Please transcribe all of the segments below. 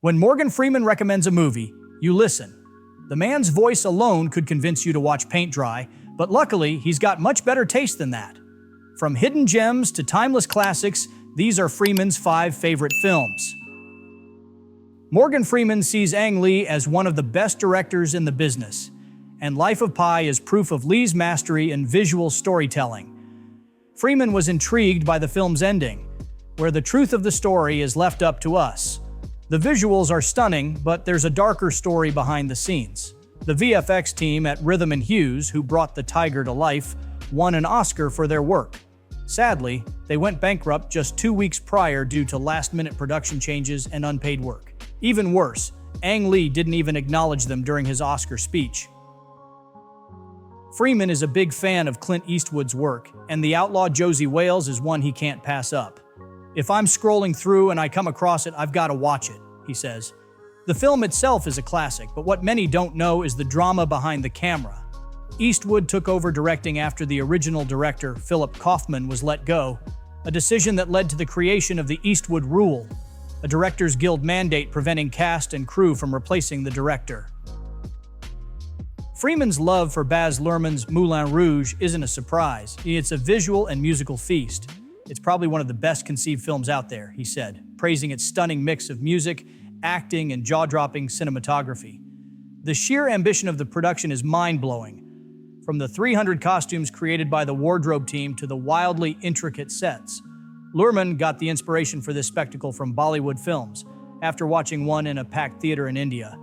When Morgan Freeman recommends a movie, you listen. The man's voice alone could convince you to watch paint dry, but luckily, he's got much better taste than that. From hidden gems to timeless classics, these are Freeman's 5 favorite films. Morgan Freeman sees Ang Lee as one of the best directors in the business, and Life of Pi is proof of Lee's mastery in visual storytelling. Freeman was intrigued by the film's ending, where the truth of the story is left up to us. The visuals are stunning, but there's a darker story behind the scenes. The VFX team at Rhythm and Hues, who brought the tiger to life, won an Oscar for their work. Sadly, they went bankrupt just 2 weeks prior due to last-minute production changes and unpaid work. Even worse, Ang Lee didn't even acknowledge them during his Oscar speech. Freeman is a big fan of Clint Eastwood's work, and the Outlaw Josey Wales is one he can't pass up. "If I'm scrolling through and I come across it, I've got to watch it," he says. The film itself is a classic, but what many don't know is the drama behind the camera. Eastwood took over directing after the original director, Philip Kaufman, was let go, a decision that led to the creation of the Eastwood Rule, a Directors Guild mandate preventing cast and crew from replacing the director. Freeman's love for Baz Luhrmann's Moulin Rouge isn't a surprise. It's a visual and musical feast. "It's probably one of the best conceived films out there," he said, praising its stunning mix of music, acting, and jaw-dropping cinematography. The sheer ambition of the production is mind-blowing. From the 300 costumes created by the wardrobe team to the wildly intricate sets. Luhrmann got the inspiration for this spectacle from Bollywood films, after watching one in a packed theater in India.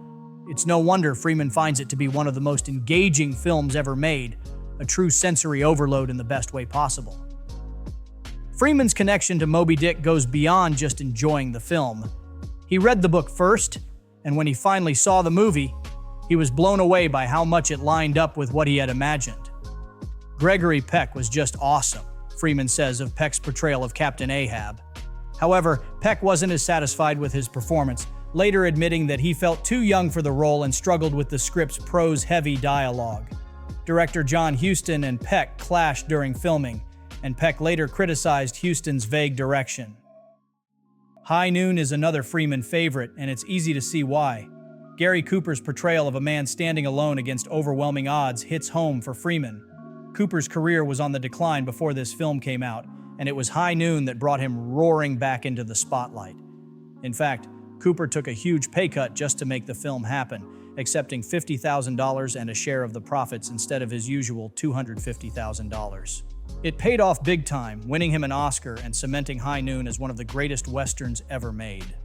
It's no wonder Freeman finds it to be one of the most engaging films ever made, a true sensory overload in the best way possible. Freeman's connection to Moby Dick goes beyond just enjoying the film. He read the book first, and when he finally saw the movie, he was blown away by how much it lined up with what he had imagined. Gregory Peck was just awesome, Freeman says of Peck's portrayal of Captain Ahab. However, Peck wasn't as satisfied with his performance, later admitting that he felt too young for the role and struggled with the script's prose-heavy dialogue. Director John Huston and Peck clashed during filming, and Peck later criticized Huston's vague direction. High Noon is another Freeman favorite, and it's easy to see why. Gary Cooper's portrayal of a man standing alone against overwhelming odds hits home for Freeman. Cooper's career was on the decline before this film came out, and it was High Noon that brought him roaring back into the spotlight. In fact, Cooper took a huge pay cut just to make the film happen, accepting $50,000 and a share of the profits instead of his usual $250,000. It paid off big time, winning him an Oscar and cementing High Noon as one of the greatest westerns ever made.